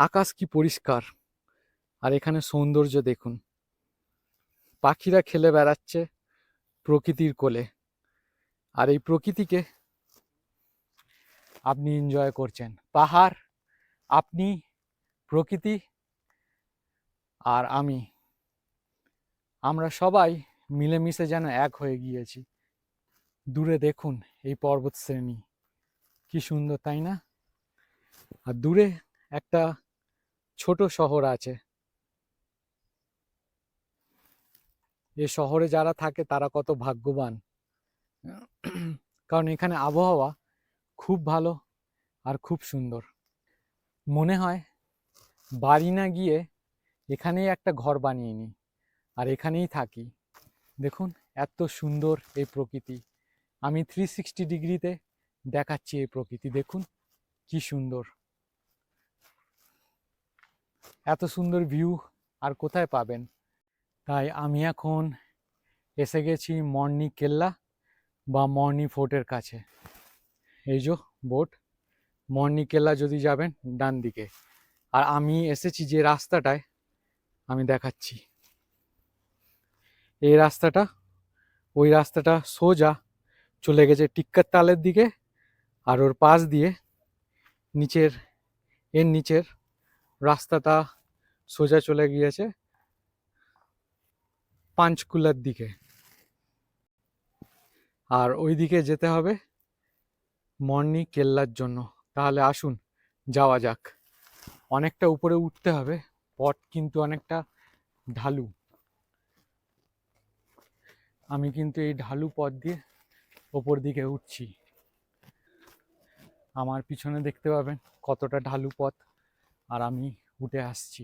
আকাশ কি পরিষ্কার, আর এখানে সৌন্দর্য দেখুন। পাখিরা খেলে বেড়াচ্ছে প্রকৃতির কোলে, আর এই প্রকৃতিকে আপনি এনজয় করছেন। পাহাড়, আপনি, প্রকৃতি আর আমরা সবাই মিলেমিশে যেন এক হয়ে গিয়েছি। দূরে দেখুন এই পর্বত শ্রেণী, কি সুন্দর তাই না? আর দূরে একটা ছোট শহর আছে। এই শহরে যারা থাকে তারা কত ভাগ্যবান, কারণ এখানে আবহাওয়া খুব ভালো আর খুব সুন্দর। মনে হয় বাড়ি না গিয়ে এখানেই একটা ঘর বানিয়ে নিই আর এখানেই থাকি। দেখুন এত সুন্দর এই প্রকৃতি। আমি 360 ডিগ্রিতে দেখাচ্ছি এই প্রকৃতি। দেখুন কি সুন্দর। এত সুন্দর ভিউ আর কোথায় পাবেন? তাই আমি এখন এসে গেছি মর্নি কেল্লা বা মর্নি ফোর্টের কাছে। এই যে বোট, মর্নি কেল্লা যদি যাবেন ডান দিকে। আর আমি এসেছি যে রাস্তাটায়, আমি দেখাচ্ছি এই রাস্তাটা, ওই রাস্তাটা সোজা চলে গেছে টিক্কার তালের দিকে, আর ওর পাশ দিয়ে নিচের এর নিচের রাস্তাটা সোজা চলে গিয়েছে পাঞ্চকুলার দিকে, আর ওই দিকে যেতে হবে মর্নি কেল্লার জন্য। তাহলে আসুন যাওয়া যাক। অনেকটা উপরে উঠতে হবে, পথ কিন্তু অনেকটা ঢালু। আমি কিন্তু এই ঢালু পথ দিয়ে ওপর দিকে উঠছি। আমার পিছনে দেখতে পাবেন কতটা ঢালু পথ, আর আমি উঠে আসছি।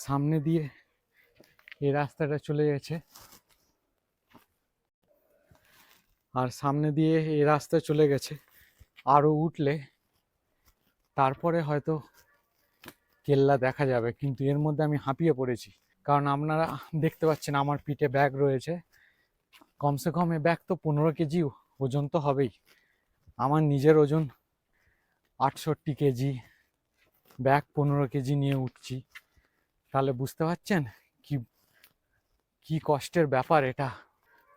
সামনে দিয়ে এই রাস্তাটা চলে গেছে, আর সামনে দিয়ে এই রাস্তা চলে গেছে। আরো উঠলে তারপরে হয়তো কেল্লা দেখা যাবে, কিন্তু এর মধ্যে আমি হাঁপিয়ে পড়েছি। কারণ আপনারা দেখতে পাচ্ছেন আমার পিঠে ব্যাগ রয়েছে, কমসে কম এ ব্যাগ তো 15 কেজি ওজন তো হবেই। আমার নিজের ওজন 68 কেজি, ব্যাগ 15 কেজি নিয়ে উঠছি। তাহলে বুঝতে পারছেন কি কি কষ্টের ব্যাপার এটা।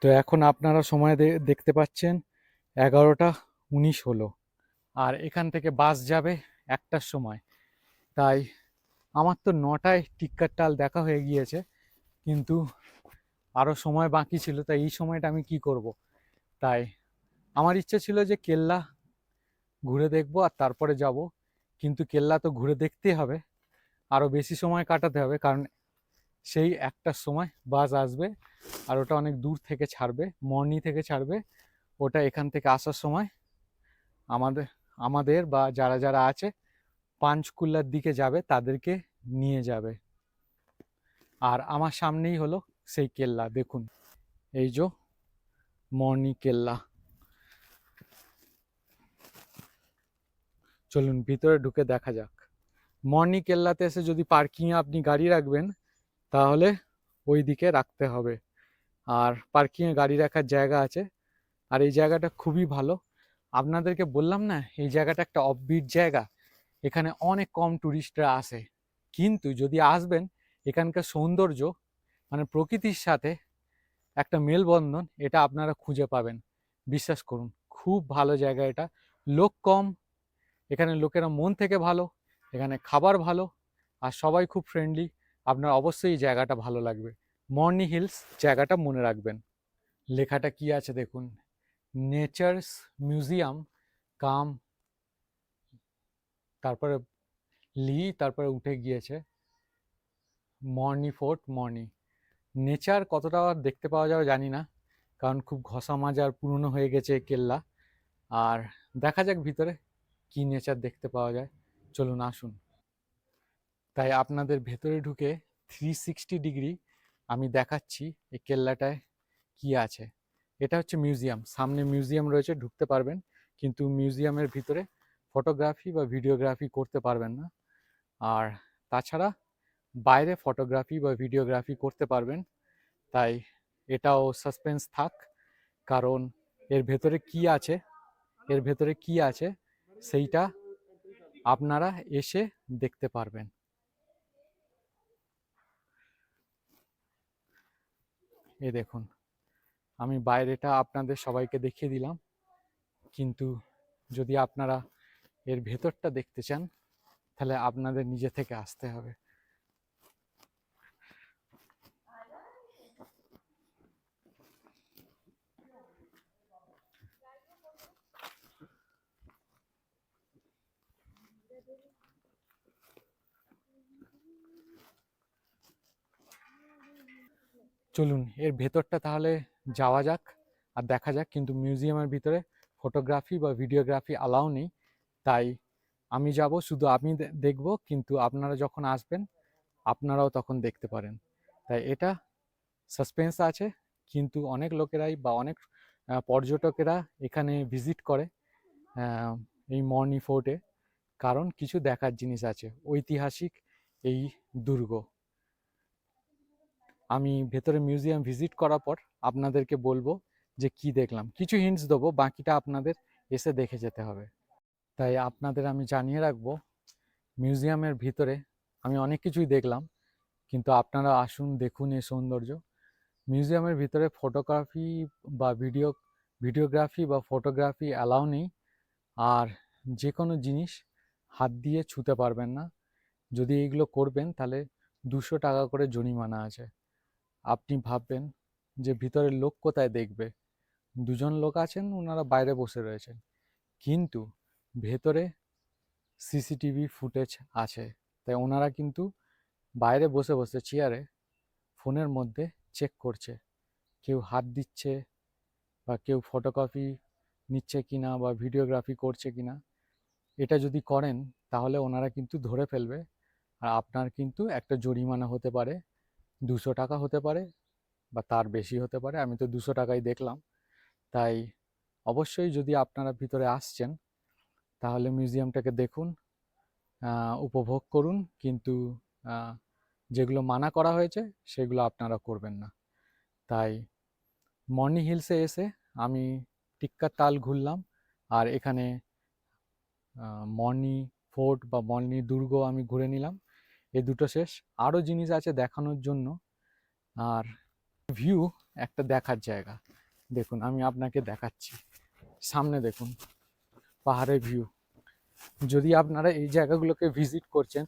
তো এখন আপনারা সময় দেখতে পাচ্ছেন 11টা 19 হলো, আর এখান থেকে বাস যাবে 1টার সময়। তাই আমার তো 9টায় টিক্কার দেখা হয়ে গিয়েছে, কিন্তু আরও সময় বাকি ছিল। তাই এই সময়টা আমি কি করব। তাই আমার ইচ্ছে ছিল যে কেল্লা ঘুরে দেখবো আর তারপরে যাব, কিন্তু কেল্লা তো ঘুরে দেখতে হবে, আরও বেশি সময় কাটাতে হবে, কারণ সেই 1টার সময় বাস আসবে, আর ওটা অনেক দূর থেকে ছাড়বে, মর্নি থেকে ছাড়বে। ওটা এখান থেকে আসার সময় আমাদের আমাদের বা যারা যারা আছে পাঞ্চকুলার দিকে যাবে তাদেরকে নিয়ে যাবে। আর আমার সামনেই হলো সেই কেল্লা, দেখুন এই যে মর্নি কেল্লা। চলুন ভিতরে ঢুকে দেখা যাক। মর্নি কেল্লাতে এসে যদি পার্কিংয়ে আপনি গাড়ি রাখবেন তাহলে ওই দিকে রাখতে হবে, আর পার্কিংয়ে গাড়ি রাখার জায়গা আছে। আর এই জায়গাটা খুবই ভালো। আপনাদেরকে বললাম না, এই জায়গাটা একটা অফবিট জায়গা, এখানে অনেক কম টুরিস্টরা আসে। কিন্তু যদি আসবেন, এখানকার সৌন্দর্য মানে প্রকৃতির সাথে একটা মেলবন্ধন, এটা আপনারা খুঁজে পাবেন। বিশ্বাস করুন, খুব ভালো জায়গা এটা। লোক কম, এখানে লোকেরা মন থেকে ভালো, এখানে খাবার ভালো, আর সবাই খুব ফ্রেন্ডলি। আপনার অবশ্যই এই জায়গাটা ভালো লাগবে। মর্নি হিলস জায়গাটা মনে রাখবেন। লেখাটা কি আছে দেখুন, নেচার্স মিউজিয়াম কাম, তারপরে তারপরে উঠে গিয়েছে মর্নি ফোর্ট মর্নি। নেচার কতটা দেখতে পাওয়া যাবে জানি না, কারণ খুব ঘষা মাজার পুরনো হয়ে গেছে কেল্লা। আর দেখা যাক ভিতরে কি নেচার দেখতে পাওয়া যায়। চলুন আসুন। তাই আপনাদের ভেতরে ঢুকে 360 ডিগ্রি আমি দেখাচ্ছি এই কেল্লাটায় কি আছে। এটা হচ্ছে মিউজিয়াম, সামনে মিউজিয়াম রয়েছে, ঢুকতে পারবেন, কিন্তু মিউজিয়ামের ভিতরে ফটোগ্রাফি বা ভিডিওগ্রাফি করতে পারবেন না। আর তাছাড়া বাইরে ফটোগ্রাফি বা ভিডিওগ্রাফি করতে পারবেন। তাই এটাও সাসপেন্স থাক, কারণ এর ভেতরে কি আছে, এর ভেতরে কি আছে সেইটা আপনারা এসে দেখতে পারবেন। এই দেখুন, আমি বাইরেটা আপনাদের সবাইকে দেখিয়ে দিলাম, কিন্তু যদি আপনারা এর ভেতরটা দেখতে চান তাহলে আপনাদের নিজে থেকে আসতে হবে। চলুন এর ভেতরটা তাহলে যাওয়া যাক আর দেখা যাক, কিন্তু মিউজিয়ামের ভিতরে ফটোগ্রাফি বা ভিডিওগ্রাফি অ্যালাউ নেই। তাই আমি যাব, শুধু আমি দেখব, কিন্তু আপনারা যখন আসবেন আপনারাও তখন দেখতে পারেন। তাই এটা সাসপেন্স আছে, কিন্তু অনেক লোকেরাই বা অনেক পর্যটকেরা এখানে ভিজিট করে এই মর্নি ফোর্টে, কারণ কিছু দেখার জিনিস আছে, ঐতিহাসিক এই দুর্গ। আমি ভেতরে মিউজিয়াম ভিজিট করার পর আপনাদেরকে বলবো যে কি দেখলাম, কিছু হিন্টস দেবো, বাকিটা আপনাদের এসে দেখে যেতে হবে। তাই আপনাদের আমি জানিয়ে রাখবো, মিউজিয়ামের ভিতরে আমি অনেক কিছুই দেখলাম, কিন্তু আপনারা আসুন দেখুন এই সৌন্দর্য। মিউজিয়ামের ভিতরে ফটোগ্রাফি বা ভিডিওগ্রাফি বা ফটোগ্রাফি অ্যালাউ নেই। আর যে কোনো জিনিস হাত দিয়ে ছুতে পারবেন না। যদি এইগুলো করবেন তাহলে 200 টাকা করে জরিমানা আছে। আপনি ভাববেন যে ভিতরের লোক কোথায় দেখবে? দুজন লোক আছেন, ওনারা বাইরে বসে রয়েছেন, কিন্তু ভেতরে সিসিটিভি ফুটেজ আছে। তাই ওনারা কিন্তু বাইরে বসে বসে চেয়ারে ফোনের মধ্যে চেক করছে কেউ হাত দিচ্ছে বা কেউ ফটোকপি নিচ্ছে কিনা বা ভিডিওগ্রাফি করছে কিনা। এটা যদি করেন তাহলে ওনারা কিন্তু ধরে ফেলবে, আর আপনার কিন্তু একটা জরিমানা হতে পারে, 200 টাকা হতে পারে বা তার বেশি হতে পারে। আমি তো 200 টাকাই দেখলাম। তাই অবশ্যই যদি আপনারা ভিতরে আসছেন তাহলে মিউজিয়ামটাকে দেখুন, উপভোগ করুন, কিন্তু আহ, যেগুলো মানা করা হয়েছে সেগুলো আপনারা করবেন না। তাই মর্নি হিলসে এসে আমি টিক্কা তাল ঘুরলাম, আর এখানে মর্নি ফোর্ট বা মর্নি দুর্গ আমি ঘুরে নিলাম। এই দুটো শেষ, আরও জিনিস আছে দেখানোর জন্য। আর ভিউ একটা দেখার জায়গা, দেখুন আমি আপনাকে দেখাচ্ছি। সামনে দেখুন পাহাড়ের ভিউ। যদি আপনারা এই জায়গাগুলোকে ভিজিট করছেন,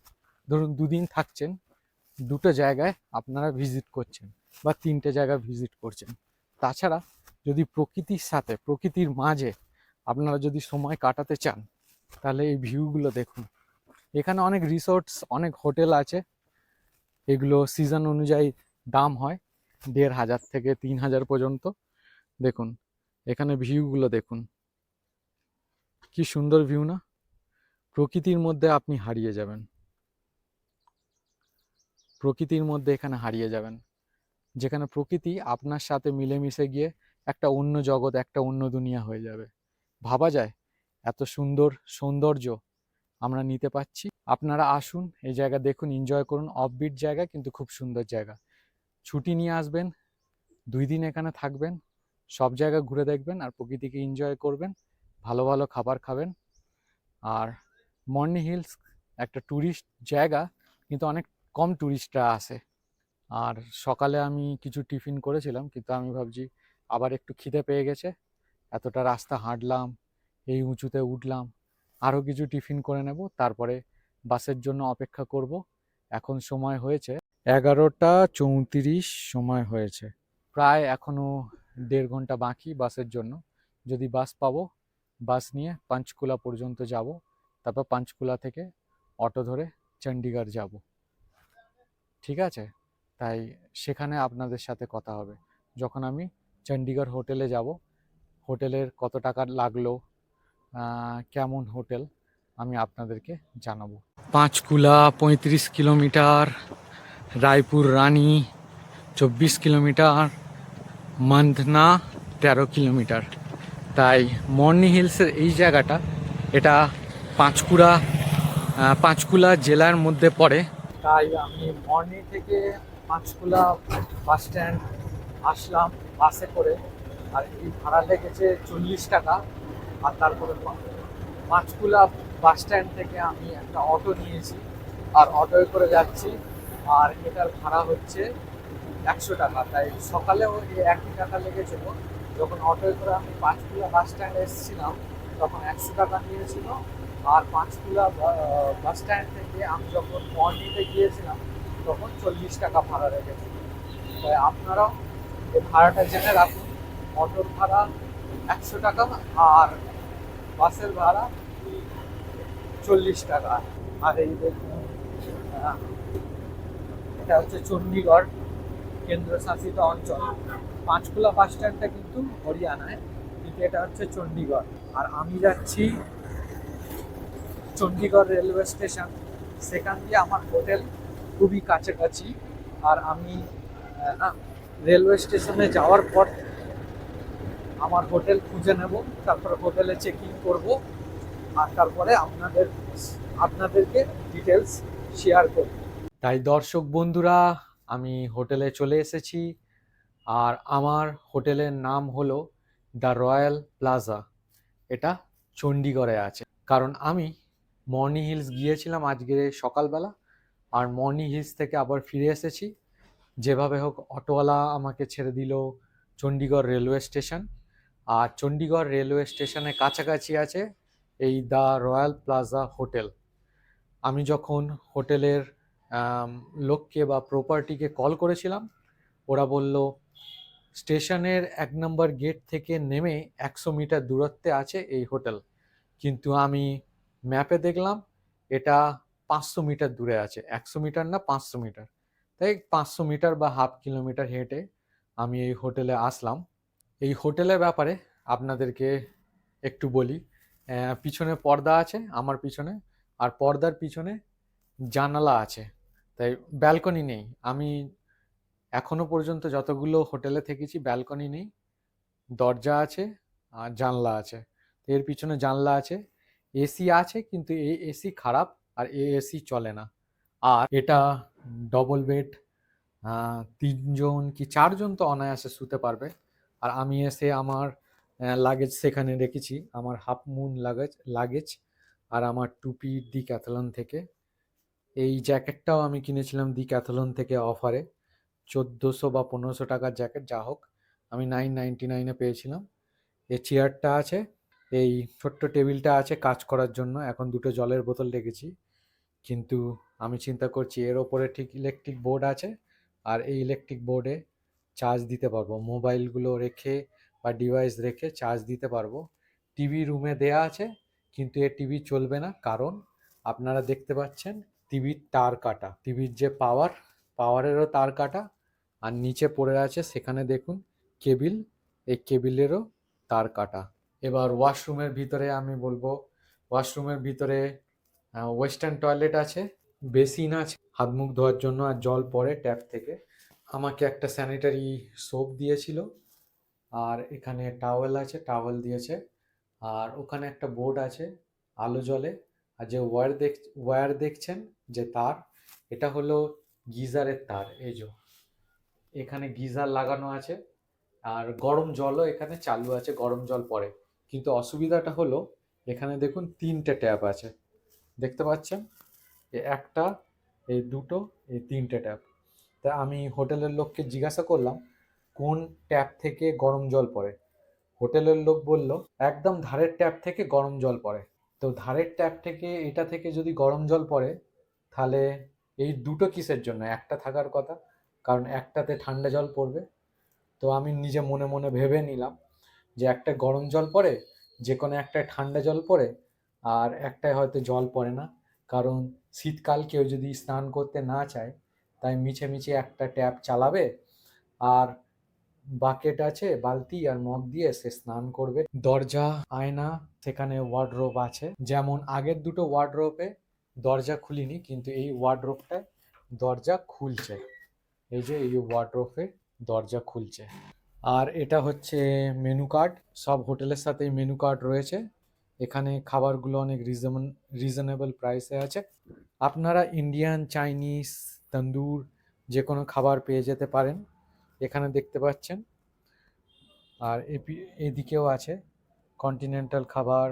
ধরুন 2 দিন থাকছেন, দুটো জায়গায় আপনারা ভিজিট করছেন বা 3টে জায়গা ভিজিট করছেন। তাছাড়া যদি প্রকৃতির সাথে, প্রকৃতির মাঝে আপনারা যদি সময় কাটাতে চান তাহলে এই ভিউগুলো দেখুন। এখানে অনেক রিসোর্টস, অনেক হোটেল আছে, এগুলো সিজন অনুযায়ী দাম হয় 1500 থেকে 3000 পর্যন্ত। দেখুন এখানে ভিউগুলো দেখুন, কি সুন্দর ভিউ না? প্রকৃতির মধ্যে আপনি হারিয়ে যাবেন, প্রকৃতির মধ্যে এখানে হারিয়ে যাবেন, যেখানে প্রকৃতি আপনার সাথে মিলেমিশে গিয়ে একটা অন্য জগৎ, একটা অন্য দুনিয়া হয়ে যাবে। ভাবা যায় এত সুন্দর সৌন্দর্য আমরা নিতে পাচ্ছি। আপনারা আসুন, এই জায়গা দেখুন, এনজয় করুন। অফবিট জায়গা কিন্তু খুব সুন্দর জায়গা। ছুটি নিয়ে আসবেন, 2 দিন এখানে থাকবেন, সব জায়গা ঘুরে দেখবেন আর প্রকৃতিকে এনজয় করবেন, ভালো ভালো খাবার খাবেন। আর মর্নি হিলস একটা ট্যুরিস্ট জায়গা, কিন্তু অনেক কম ট্যুরিস্টরা আসে। আর সকালে আমি কিছু টিফিন করেছিলাম, কিন্তু আমি ভাবছি আবার একটু খিদে পেয়ে গেছে, এতটা রাস্তা হাঁটলাম, এই উঁচুতে উঠলাম, আরও কিছু টিফিন করে নেব, তারপরে বাসের জন্য অপেক্ষা করব। এখন সময় হয়েছে 11টা 34 সময় হয়েছে, প্রায় এখনও 1.5 ঘন্টা বাকি বাসের জন্য। যদি বাস পাবো, বাস নিয়ে পাঞ্চকুলা পর্যন্ত যাব, তারপর পাঞ্চকুলা থেকে অটো ধরে চণ্ডীগড় যাব। ঠিক আছে? তাই সেখানে আপনাদের সাথে কথা হবে যখন আমি চণ্ডীগড় হোটেলে যাব। হোটেলের কত টাকা লাগলো, কেমন হোটেল, আমি আপনাদেরকে জানাবো। পাঁচকুলা 35 কিলোমিটার, রায়পুর রানী 24 কিলোমিটার, মন্ধনা 13 কিলোমিটার। তাই মর্নি হিলসের এই জায়গাটা, এটা পাঁচকুলা জেলার মধ্যে পড়ে। তাই আমি মর্নি থেকে পাঁচকুলা বাস স্ট্যান্ড আসলাম বাসে করে, আর এই ভাড়া লেগেছে 40 টাকা। আর তারপরে পাঁচকুলা বাস স্ট্যান্ড থেকে আমি একটা অটো নিয়েছি, আর অটোয় করে যাচ্ছি, আর এটার ভাড়া হচ্ছে 100 টাকা। তাই সকালেও এই একই টাকা লেগেছিল। যখন অটোয় করে আমি পাঁচকুলা বাস স্ট্যান্ডে এসেছিলাম তখন 100 টাকা নিয়েছিল, আর পাঁচকুলা বাস স্ট্যান্ড থেকে আমি যখন মর্নিংয়ে গিয়েছিলাম তখন 40 টাকা ভাড়া রেখেছিল। তাই আপনারাও এই ভাড়াটা জেনে রাখুন, অটোর ভাড়া 100 টাকা আর বাসের ভাড়া 40 টাকা। আর এই দেখুন, এটা হচ্ছে চণ্ডীগড় কেন্দ্রশাসিত অঞ্চল। পাঁচকুলা বাস স্ট্যান্ডটা কিন্তু হরিয়ানায়, কিন্তু এটা হচ্ছে চণ্ডীগড়। আর আমি যাচ্ছি চণ্ডীগড় রেলওয়ে স্টেশন, সেখান দিয়ে আমার হোটেল খুবই কাছাকাছি। আর আমি রেলওয়ে স্টেশনে যাওয়ার পর আমার হোটেল খুঁজে নেব, তারপর হোটেলে চেক ইন করবো, আর তারপরে আপনাদেরকে ডিটেলস শেয়ার করব। তাই দর্শক বন্ধুরা, আমি হোটেলে চলে এসেছি, আর আমার হোটেলের নাম হলো দ্য রয়্যাল প্লাজা। এটা চণ্ডীগড়ে আছে, কারণ আমি মর্নি হিলস গিয়েছিলাম আজকে সকালবেলা, আর মর্নি হিলস থেকে আবার ফিরে এসেছি। যেভাবে হোক অটোওয়ালা আমাকে ছেড়ে দিল চণ্ডীগড় রেলওয়ে স্টেশন, আর চণ্ডীগড় রেলওয়ে স্টেশনের কাছাকাছি আছে এই দ্য রয়্যাল প্লাজা হোটেল। আমি যখন হোটেলের লোককে বা প্রপার্টিকে কল করেছিলাম, ওরা বলল স্টেশনের 1 নম্বর গেট থেকে নেমে 100 মিটার দূরত্বে আছে এই হোটেল। কিন্তু আমি ম্যাপে দেখলাম এটা 500 মিটার দূরে আছে, 100 মিটার না 500 মিটার। তাই 500 মিটার বা হাফ কিলোমিটার হেঁটে আমি এই হোটেলে আসলাম। এই হোটেলের ব্যাপারে আপনাদেরকে একটু বলি। পিছনে পর্দা আছে আমার পিছনে, আর পর্দার পিছনে জানালা আছে, তাই ব্যালকনি নেই। আমি এখনো পর্যন্ত যতগুলো হোটেলে থেকেছি ব্যালকনি নেই, দরজা আছে আর জানলা আছে। তো এর পিছনে জানলা আছে, এসি আছে, কিন্তু এই এসি খারাপ আর এই এসি চলে না। আর এটা ডবল বেড, 3 জন কি 4 জন তো অনায়াসে শুতে পারবে। আর আমি এসে আমার লাগেজ সেখানে রেখেছি, আমার হাফ মুন লাগেজ আর আমার টুপি ডিক্যাথলন থেকে। এই জ্যাকেটটাও আমি কিনেছিলাম ডিক্যাথলন থেকে অফারে, 1400 বা 1500 টাকার জ্যাকেট, যা হোক আমি 999-এ পেয়েছিলাম। এই চেয়ারটা আছে, এই ছোট্ট টেবিলটা আছে কাজ করার জন্য, এখন 2টো জলের বোতল রেখেছি। কিন্তু আমি চিন্তা করছি এর ওপরে ঠিক ইলেকট্রিক বোর্ড আছে, আর এই ইলেকট্রিক বোর্ডে চার্জ দিতে পারবো, মোবাইলগুলো রেখে বা ডিভাইস রেখে চার্জ দিতে পারবো। টিভি রুমে দেয়া আছে, কিন্তু এ টিভি চলবে না, কারণ আপনারা দেখতে পাচ্ছেন টিভির তার কাটা, টিভির যে পাওয়ারেরও তার কাটা, আর নিচে পড়ে আছে সেখানে দেখুন কেবিল, এই কেবিলেরও তার কাটা। এবার ওয়াশরুমের ভিতরে আমি বলবো, ওয়াশরুমের ভিতরে ওয়েস্টার্ন টয়লেট আছে, বেসিন আছে হাত মুখ ধোয়ার জন্য, আর জল পড়ে ট্যাপ থেকে। আমাকে একটা স্যানিটারি সোপ দিয়েছিল, আর এখানে টাওয়েল আছে, টাওয়েল দিয়েছে। আর ওখানে একটা বোর্ড আছে আলো জ্বলে। আর যে ওয়্যার দেখছেন, যে তার, এটা হলো গিজারের তার। এই যে এখানে গিজার লাগানো আছে, আর গরম জলও এখানে চালু আছে, গরম জল পড়ে। কিন্তু অসুবিধাটা হলো এখানে দেখুন 3টে ট্যাপ আছে, দেখতে পাচ্ছেন, একটা, এই দুটো, এই 3টে ট্যাপ। তা আমি হোটেলের লোককে জিজ্ঞাসা করলাম কোন ট্যাপ থেকে গরম জল পড়ে। হোটেলের লোক বলল একদম ধারের ট্যাপ থেকে গরম জল পড়ে। তো ধারের ট্যাপ থেকে, এটা থেকে যদি গরম জল পড়ে, তাহলে এই দুটো কিসের জন্য, একটা থাকার কথা, কারণ একটাতে ঠান্ডা জল পড়বে। তো আমি নিজে মনে মনে ভেবে নিলাম যে একটা গরম জল পড়ে, যে কোনো একটা ঠান্ডা জল পড়ে, আর একটায় হয়তো জল পড়ে না, কারণ শীতকাল কেউ যদি স্নান করতে না চায়, তাই মিছে মিছে একটা ট্যাপ চালাবে, আর বাকেট আছে, বালতি আর মগ দিয়ে সে স্নান করবে। দরজা, আয়না, সেখানে ওয়ার্ডরোব আছে, যেমন আগের দুটো ওয়ার্ডরোবে দরজা খুলিনি, কিন্তু এই ওয়ার্ডরোবটায় দরজা খুলছে। এই যে এই ওয়ার্ডরোবে দরজা খুলছে। আর এটা হচ্ছে মেনু কার্ড, সব হোটেলের সাথেই মেনু কার্ড রয়েছে। এখানে খাবারগুলো অনেক রিজনেবল প্রাইসে আছে। আপনারা ইন্ডিয়ান, চাইনিজ, তন্দুর যে কোনো খাবার পেয়ে যেতে পারেন, এখানে দেখতে পাচ্ছেন। আর এদিকেও আছে কন্টিনেন্টাল খাবার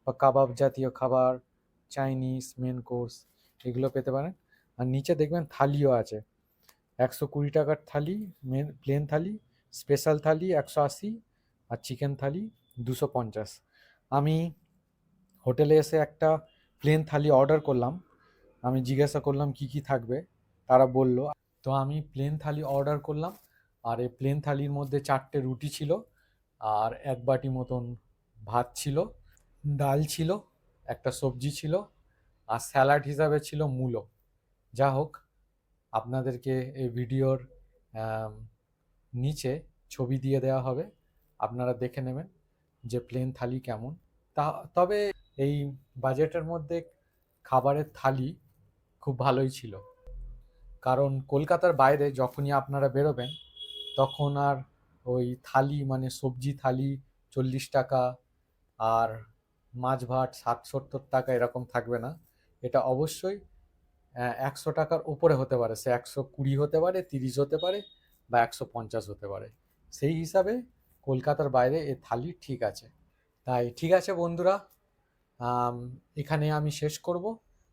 বা কাবাব জাতীয় খাবার, চাইনিজ মেন কোর্স, এগুলো পেতে পারেন। আর নিচে দেখবেন থালিও আছে, 120 টাকার থালি, প্লেন থালি, স্পেশাল থালি 180, আর চিকেন থালি 250। আমি হোটেলে এসে একটা প্লেন থালি অর্ডার করলাম, আমি জিজ্ঞাসা করলাম কি কি থাকবে, তারা বলল। তো আমি প্লেন থালি অর্ডার করলাম, আর এই প্লেন থালির মধ্যে 4টে রুটি ছিল, আর 1 বাটি মতন ভাত ছিল, ডাল ছিল, একটা সবজি ছিল, আর স্যালাড হিসাবে ছিল মূলো। যা হোক, আপনাদেরকে এই ভিডিওর নিচে ছবি দিয়ে দেওয়া হবে, আপনারা দেখে নেবেন যে প্লেন থালি কেমন। তবে এই বাজেটের মধ্যে খাবারের থালি খুব ভালোই ছিল, কারণ কলকাতার বাইরে যখনই আপনারা বেরোবেন, তখন আর ওই থালি মানে সবজি থালি 40 টাকা আর মাছ ভাত 60-70 টাকা এরকম থাকবে না। এটা অবশ্যই 100 টাকার উপরে হতে পারে, সে 120 হতে পারে, 30 হতে পারে, বা 150 হতে পারে। সেই হিসাবে কলকাতার বাইরে এ থালি ঠিক আছে। তাই ঠিক আছে বন্ধুরা, এখানে আমি শেষ করব।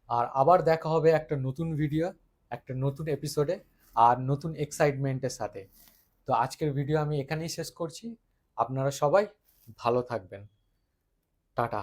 আর আবার দেখা হবে একটা নতুন ভিডিও, একটা নতুন এপিসোডে, আর নতুন এক্সাইটমেন্টের সাথে। তো আজকের ভিডিও আমি এখানেই শেষ করছি। আপনারা সবাই ভালো থাকবেন। টাটা।